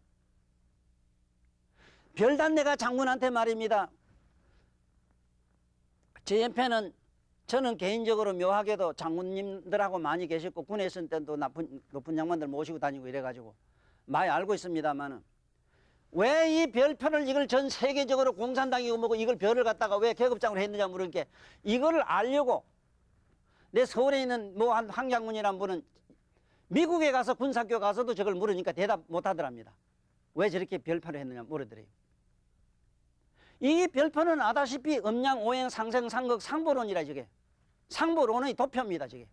별단내가 장군한테 말입니다. 제 옆에는 저는 개인적으로 묘하게도 장군님들하고 많이 계셨고 군에 있을 때도 높은 양반들 모시고 다니고 이래가지고 많이 알고 있습니다만은 왜 이 별표를 이걸 전 세계적으로 공산당이고 뭐고 이걸 별을 갖다가 왜 계급장으로 했느냐 물으니까 이거를 알려고 내 서울에 있는 뭐 한 황장군이란 분은 미국에 가서 군사학교 가서도 저걸 물으니까 대답 못 하더랍니다. 왜 저렇게 별표를 했느냐 물으더래요. 이 별표는 아다시피 음양, 오행, 상생, 상극, 상보론이라 저게. 상보론의 도표입니다, 저게.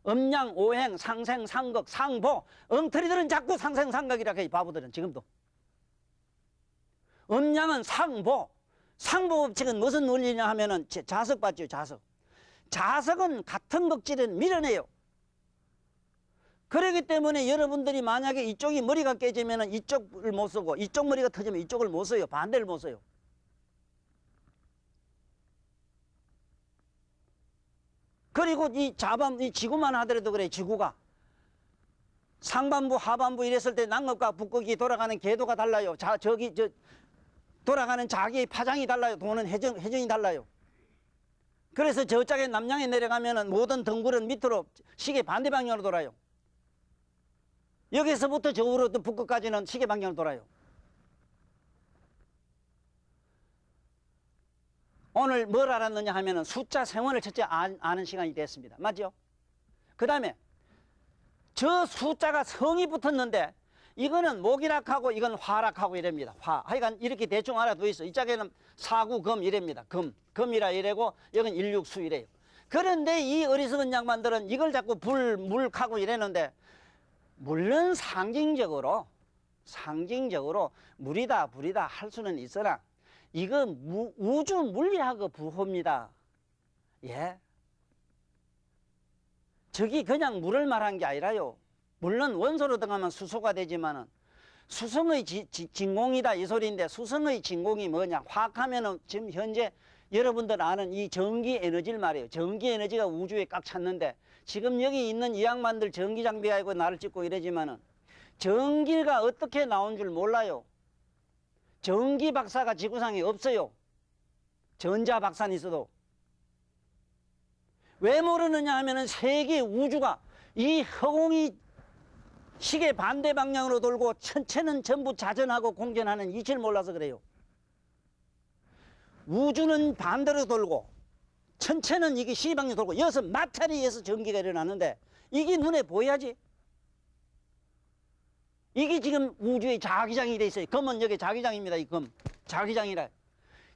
음양, 오행, 상생, 상극, 상보. 엉터리들은 자꾸 상생, 상극이라 해, 바보들은 지금도. 음양은 상보. 상보 법칙은 무슨 논리냐 하면은 자석 봤죠, 자석. 자석은 같은 극질은 밀어내요. 그렇기 때문에 여러분들이 만약에 이쪽이 머리가 깨지면 이쪽을 못 쓰고 이쪽 머리가 터지면 이쪽을 못 써요. 반대를 못 써요. 그리고 이 지구만 하더라도 그래. 지구가 상반부 하반부 이랬을 때 남극과 북극이 돌아가는 궤도가 달라요. 돌아가는 자기의 파장이 달라요. 도는 회전이 달라요. 그래서 저쪽에 남양에 내려가면은 모든 덩굴은 밑으로 시계 반대 방향으로 돌아요. 여기서부터 저으로 또 북극까지는 시계 방향으로 돌아요. 오늘 뭘 알았느냐 하면은 숫자 세원을 첫째 아는 시간이 됐습니다. 맞죠? 그 다음에 저 숫자가 성이 붙었는데 이거는 목이락하고 이건 화락하고 이랍니다. 하여간 이렇게 대충 알아두어 있어. 이쪽에는 사구금 이랍니다. 금이라 이래고 여긴 일육수 이래요. 그런데 이 어리석은 양반들은 이걸 자꾸 물하고 이랬는데 물론 상징적으로 물이다 불이다 할 수는 있으나 이건 우주 물리학의 부호입니다. 예. 저기 그냥 물을 말한 게 아니라요. 물론 원소로 들어가면 수소가 되지만은 수성의 진공이다 이 소리인데 수성의 진공이 뭐냐? 화학하면은 지금 현재 여러분들 아는 이 전기 에너지를 말해요. 전기 에너지가 우주에 꽉 찼는데 지금 여기 있는 이 양반들 전기 장비가 있고 나를 찍고 이러지만은 전기가 어떻게 나온 줄 몰라요. 전기 박사가 지구상에 없어요. 전자 박사는 있어도. 왜 모르느냐 하면은 세계 우주가 이 허공이 시계 반대 방향으로 돌고 천체는 전부 자전하고 공전하는 이치를 몰라서 그래요. 우주는 반대로 돌고 천체는 이게 시계 방향으로 돌고 여기서 마찰이에서 전기가 일어나는데 이게 눈에 보여야지. 이게 지금 우주의 자기장이 돼 있어요. 금은 여기 자기장입니다. 이 금. 자기장이라.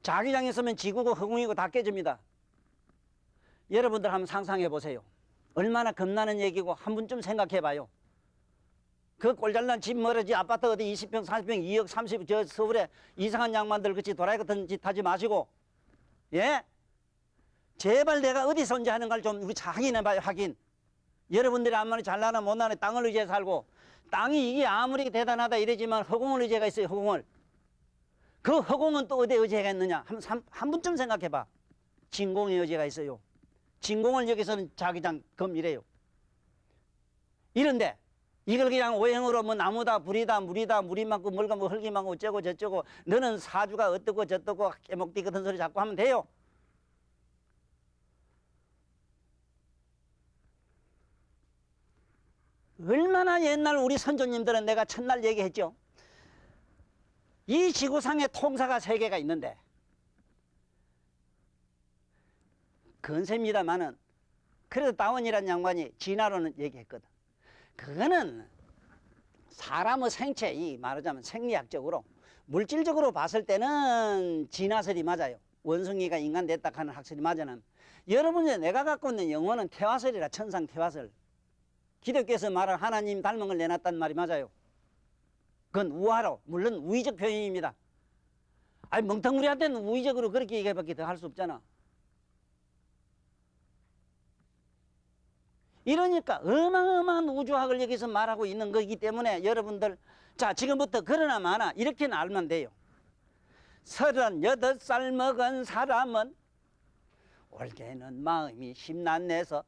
자기장에 있으면 지구고 허공이고 다 깨집니다. 여러분들 한번 상상해 보세요. 얼마나 겁나는 얘기고 한 번쯤 생각해 봐요. 그 꼴잘난 집 멀어지 아파트 어디 20평 40평 2억 30 저 서울에 이상한 양반들 같이 도라이 같은 짓 하지 마시고 예? 제발 내가 어디서 언제 하는 걸 좀 우리 확인해 봐요. 확인. 여러분들이 아무리 잘나나 못나나 땅을 의지해 살고 땅이 이게 아무리 대단하다 이러지만 허공을 의지가 있어요. 허공을. 그 허공은 또 어디에 의지가 있느냐 한 번쯤 생각해 봐. 진공의 의지가 있어요. 진공을 여기서는 자기장 금이래요. 이런데 이걸 그냥 오행으로 뭐 나무다 불이다 물이다 물이 많고 뭘가 뭐 흙이 많고 어쩌고 저쩌고 너는 사주가 어떻고 저떻고 깨목띠 같은 소리 자꾸 하면 돼요. 얼마나 옛날 우리 선조님들은 내가 첫날 얘기했죠. 이 지구상에 통사가 3개가 있는데 건세입니다마는 그래도 다원이라는 양반이 진화론은 얘기했거든. 그거는 사람의 생체, 이 말하자면 생리학적으로 물질적으로 봤을 때는 진화설이 맞아요. 원숭이가 인간 됐다 하는 학설이 맞아는 여러분이 내가 갖고 있는 영혼은 태화설이라 천상 태화설. 기독교에서 말할 하나님 닮은 걸 내놨단 말이 맞아요. 그건 우화로 물론 우의적 표현입니다. 아니 멍텅구리한테는 우의적으로 그렇게 얘기해밖에 더 할 수 없잖아. 이러니까 어마어마한 우주학을 여기서 말하고 있는 거기 때문에 여러분들 자 지금부터 그러나 마나 이렇게는 알면 돼요. 38살 먹은 사람은 올해는 마음이 심란해서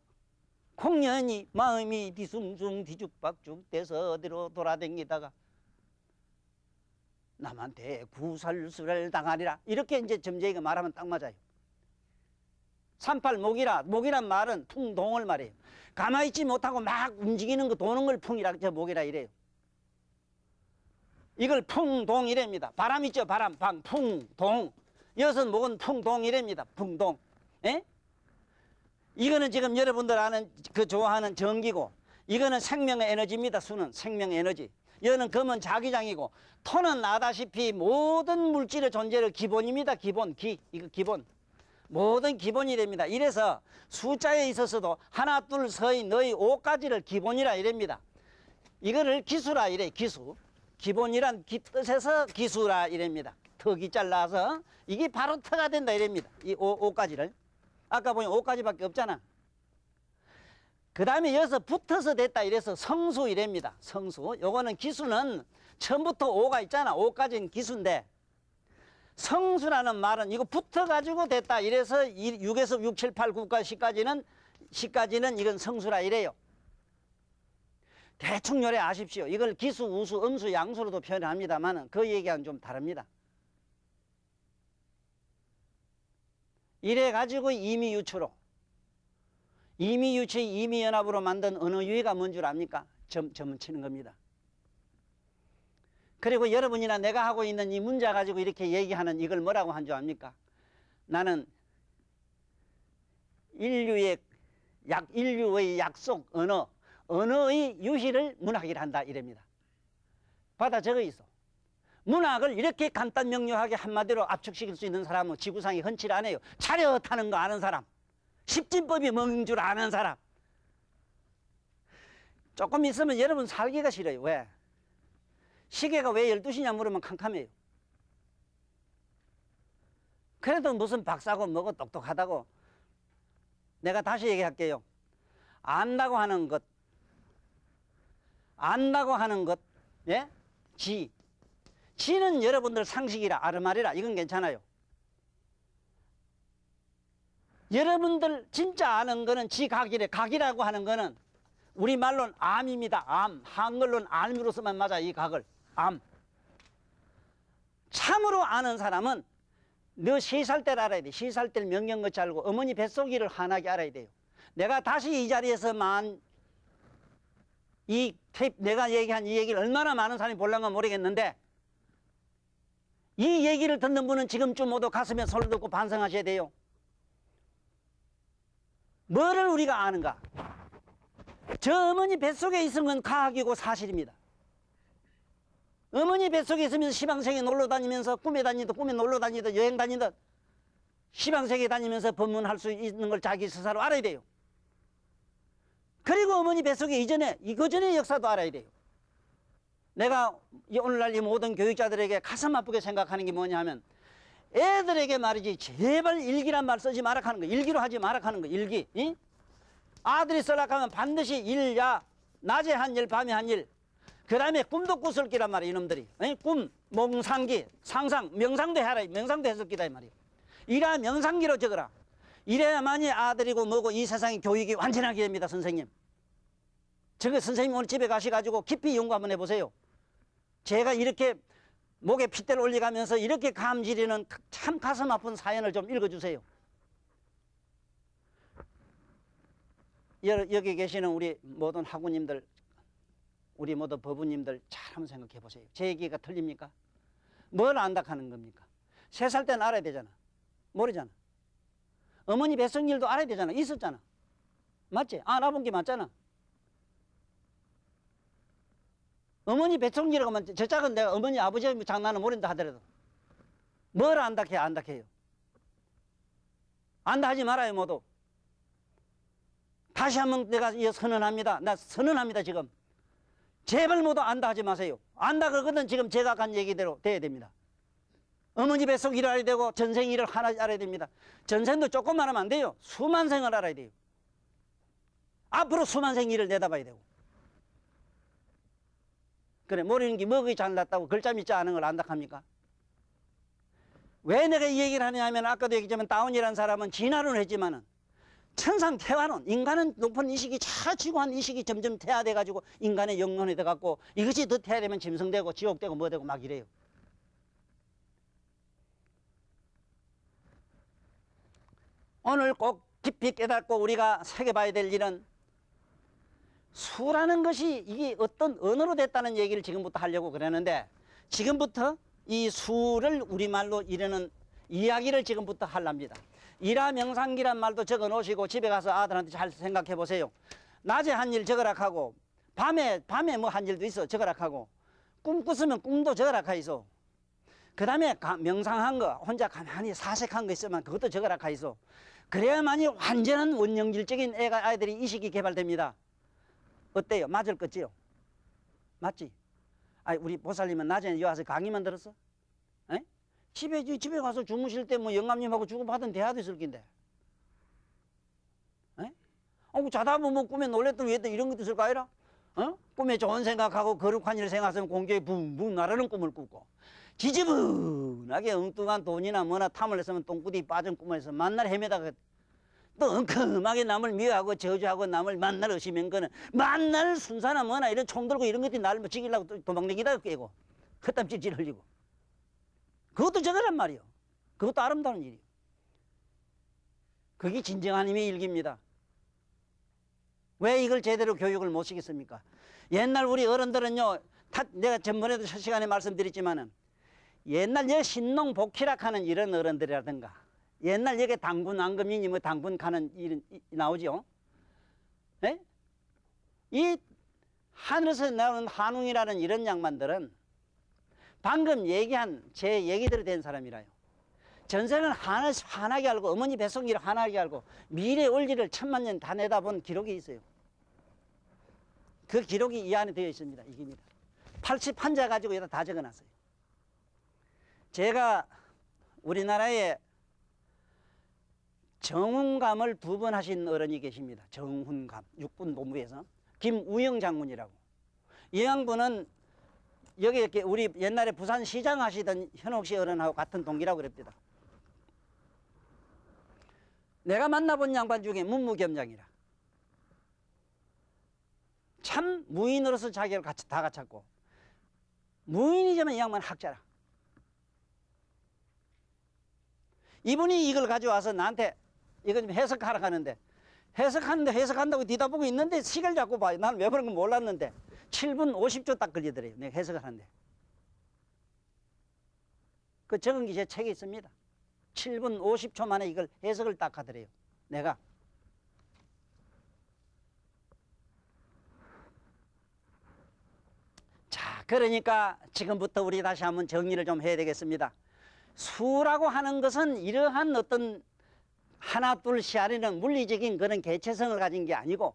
공연히 마음이 뒤숭숭 뒤죽박죽 돼서 어디로 돌아다니다가 남한테 구설수를 당하리라. 이렇게 이제 점쟁이가 말하면 딱 맞아요. 38목이라 목이란 말은 풍동을 말해요. 가만히 있지 못하고 막 움직이는 거 도는 걸 풍이라 저 목이라 이래요. 이걸 풍동이랍니다. 바람 있죠. 바람 방 풍동. 여섯 목은 풍동이랍니다. 풍동. 에? 이거는 지금 여러분들 아는 그 좋아하는 전기고 이거는 생명의 에너지입니다. 수는 생명의 에너지. 여는 금은 자기장이고 토는 아다시피 모든 물질의 존재의 기본입니다. 기본 이거 기본. 모든 기본이 됩니다. 이래서 숫자에 있어서도 하나 둘 서이 너희 5가지를 기본이라 이랍니다. 이거를 기수라 이래. 기수. 기본이란 뜻에서 기수라 이랍니다. 턱이 잘라서 이게 바로 터가 된다 이랍니다. 이 5가지를. 아까 보니 5가지밖에 없잖아. 그 다음에 여기서 붙어서 됐다 이래서 성수 이랍니다. 성수. 요거는 기수는 처음부터 5가 있잖아. 5까지는 기수인데 성수라는 말은 이거 붙어가지고 됐다 이래서 6에서 6, 7, 8, 9까지 10까지는 이건 성수라 이래요. 대충 요래 아십시오. 이걸 기수, 우수, 음수, 양수로도 표현합니다만 그 얘기와는 좀 다릅니다. 이래가지고 이미유추로 이미유추, 이미연합으로 만든 언어유희가 뭔 줄 압니까? 점을 치는 겁니다. 그리고 여러분이나 내가 하고 있는 이 문자 가지고 이렇게 얘기하는 이걸 뭐라고 한 줄 압니까? 나는 인류의 약속 언어의 유희를 문학이라 한다 이랍니다. 받아 적어 있어. 문학을 이렇게 간단 명료하게 한마디로 압축시킬 수 있는 사람은 지구상에 흔치 않아요. 차렷하는 거 아는 사람, 십진법이 뭔 줄 아는 사람. 조금 있으면 여러분 살기가 싫어요. 왜? 시계가 왜 12시냐 물으면 캄캄해요. 그래도 무슨 박사고 뭐고 똑똑하다고. 내가 다시 얘기할게요. 안다고 하는 것, 예? 지는 여러분들 상식이라 아르말이라 이건 괜찮아요. 여러분들 진짜 아는 거는 지각이래. 각이라고 하는 거는 우리말로는 암입니다. 암. 한글로는 알미로서만 맞아. 이 각을. 암. 참으로 아는 사람은 너 3살 때를 알아야 돼. 3살 때를 명령같이 알고 어머니 뱃속이를 환하게 알아야 돼요. 내가 다시 이 자리에서만 이 테이프 내가 얘기한 이 얘기를 얼마나 많은 사람이 볼랑가 모르겠는데 이 얘기를 듣는 분은 지금쯤 모두 가슴에 손을 얹고 반성하셔야 돼요. 뭐를 우리가 아는가? 저 어머니 뱃속에 있은 건 과학이고 사실입니다. 어머니 뱃속에 있으면서 시방세계 놀러 다니면서 꿈에 놀러 다니듯 여행 다니듯 시방세계 다니면서 법문할 수 있는 걸 자기 스스로 알아야 돼요. 그리고 어머니 뱃속에 이전의 역사도 알아야 돼요. 내가 오늘날 이 모든 교육자들에게 가슴 아프게 생각하는 게 뭐냐면 애들에게 말이지 제발 일기란 말 쓰지 마라 하는 거. 일기로 하지 마라 하는 거. 일기. 이? 아들이 쓰려고 하면 반드시 일야 낮에 한 일 밤에 한 일. 그 다음에 꿈도 꾸슬 끼란 말이야 이놈들이. 꿈, 몽상기, 상상, 명상도 해라. 명상도 했을 끼다 이 말이야. 이라 명상기로 적어라. 이래야만이 아들이고 뭐고 이 세상의 교육이 완전하게 됩니다. 선생님. 저거 선생님 오늘 집에 가셔가지고 깊이 연구 한번 해보세요. 제가 이렇게 목에 핏대를 올려가면서 이렇게 감지리는 참 가슴 아픈 사연을 좀 읽어주세요. 여기 계시는 우리 모든 학우님들, 우리 모든 법부님들 잘 한번 생각해 보세요. 제 얘기가 틀립니까? 뭘 안다 하는 겁니까? 3살 때는 알아야 되잖아. 모르잖아. 어머니 뱃속 일도 알아야 되잖아. 있었잖아. 맞지? 알아본 게 맞잖아. 어머니 뱃속일이라고 하면 저 짝은 내가 어머니 아버지 장난을 모른다 하더라도 뭘 안다 해요? 안다 해요? 안다 하지 말아요 모두. 다시 한번 내가 선언합니다. 나 선언합니다 지금. 제발 모두 안다 하지 마세요. 안다 그러거든 지금 제가 간 얘기대로 돼야 됩니다. 어머니 뱃속 일을 알아야 되고 전생 일을 하나 알아야 됩니다. 전생도 조금만 하면 안 돼요. 수만 생을 알아야 돼요. 앞으로 수만 생 일을 내다봐야 되고. 그래 모르는 게 먹이 잘났다고 글자 믿지 않은 걸 안다 합니까? 왜 내가 이 얘기를 하냐 하면 아까도 얘기했지만 다운이라는 사람은 진화론 했지만은 천상 태화론, 인간은 높은 의식이 차지고한 의식이 점점 태화돼 가지고 인간의 영혼이 돼 갖고 이것이 더 태화되면 짐승되고 지옥되고 뭐 되고 막 이래요. 오늘 꼭 깊이 깨닫고 우리가 새겨봐야 될 일은 수라는 것이 이게 어떤 언어로 됐다는 얘기를 지금부터 하려고 그러는데 지금부터 이 수를 우리말로 이르는 이야기를 지금부터 하랍니다. 일화명상기란 말도 적어 놓으시고 집에 가서 아들한테 잘 생각해 보세요. 낮에 한 일 적으라 하고 밤에 뭐 한 일도 있어 적으라 하고 꿈 꿨으면 꿈도 적으라 하 있어. 그 다음에 명상한 거 혼자 가만히 사색한 거 있으면 그것도 적으라 하 있어. 그래야만이 완전한 원령질적인 아이들이 의식이 개발됩니다. 어때요? 맞을 거지요? 맞지? 아니, 우리 보살님은 낮에 여기 와서 강의만 들었어? 에? 집에 가서 주무실 때 뭐 영감님하고 주고받은 대화도 있을 낀데. 에? 자다 보면 꿈에 놀랬던 왜 이런 것도 있을 거 아니라? 꿈에 좋은 생각하고 거룩한 일 생각하면 공중에 붕붕 나르는 꿈을 꾸고 지저분하게 엉뚱한 돈이나 뭐나 탐을 했으면 똥구디 빠진 꿈을 해서 만날 헤매다가 또 엉큼하게 남을 미워하고 저주하고 남을 만날 의심한 거는 만날 순사나 뭐나 이런 총 들고 이런 것들이 나를 죽이려고 또 도망다니다가 깨고 헛땀 찔찔 흘리고 그것도 저거란 말이요. 그것도 아름다운 일이요. 그게 진정한 힘의 일기입니다. 왜 이걸 제대로 교육을 못 시켰습니까? 옛날 우리 어른들은요, 내가 전번에도 첫 시간에 말씀드렸지만은 옛날 여 신농복희락 하는 이런 어른들이라든가 옛날 여기 당군 앙금이니 뭐 당군 가는 일 나오죠. 에? 이 하늘에서 나오는 한웅이라는 이런 양반들은 방금 얘기한 제 얘기대로 된 사람이라요. 전생은 환하게 알고 어머니 뱃속 일을 환하게 알고 미래 올리를 천만 년 다 내다본 기록이 있어요. 그 기록이 이 안에 되어 있습니다. 이깁니다. 81자 가지고 여기다 다 적어놨어요. 제가 우리나라에 정훈감을 2번 하신 어른이 계십니다. 정훈감, 육군 본부에서 김우영 장군이라고. 이 양반은 여기 이렇게 우리 옛날에 부산시장 하시던 현옥씨 어른하고 같은 동기라고 그럽니다. 내가 만나본 양반 중에 문무겸장이라. 참 무인으로서 자기를 다 갖췄고 무인이지만 이 양반은 학자라. 이분이 이걸 가져와서 나한테 이거 좀 해석하라 하는데 해석한다고 뒤다 보고 있는데 시계를 잡고 봐요. 나는 왜 그런 건 몰랐는데 7분 50초 딱 걸리더래요. 내가 해석을 하는데. 그 적은 게 제 책에 있습니다. 7분 50초 만에 이걸 해석을 딱 하더래요. 내가. 자, 그러니까 지금부터 우리 다시 한번 정리를 좀 해야 되겠습니다. 수라고 하는 것은 이러한 어떤 하나 둘 시아리는 물리적인 그런 개체성을 가진 게 아니고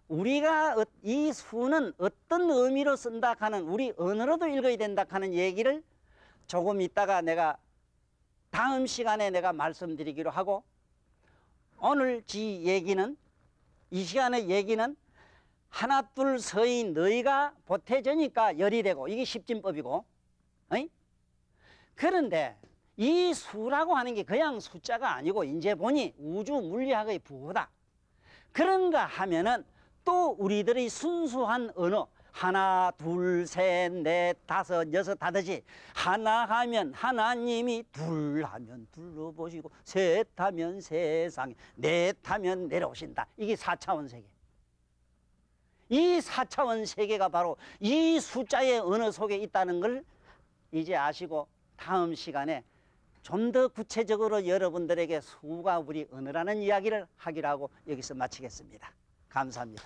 우리가 이 수는 어떤 의미로 쓴다 하는 우리 언어로도 읽어야 된다 하는 얘기를 조금 있다가 내가 다음 시간에 내가 말씀드리기로 하고 오늘 이 시간의 얘기는 하나 둘 서이 너희가 보태져니까 열이 되고 이게 십진법이고 그런데 이 수라고 하는 게 그냥 숫자가 아니고 이제 보니 우주 물리학의 부호다. 그런가 하면은 또 우리들의 순수한 언어 하나 둘 셋 넷 다섯 여섯 하듯이 하나 하면 하나님이 둘 하면 둘로 보시고 셋 하면 세상에 넷 하면 내려오신다. 이게 4차원 세계. 이 4차원 세계가 바로 이 숫자의 언어 속에 있다는 걸 이제 아시고 다음 시간에 좀 더 구체적으로 여러분들에게 수가 우리 언어라는 이야기를 하기로 하고 여기서 마치겠습니다. 감사합니다.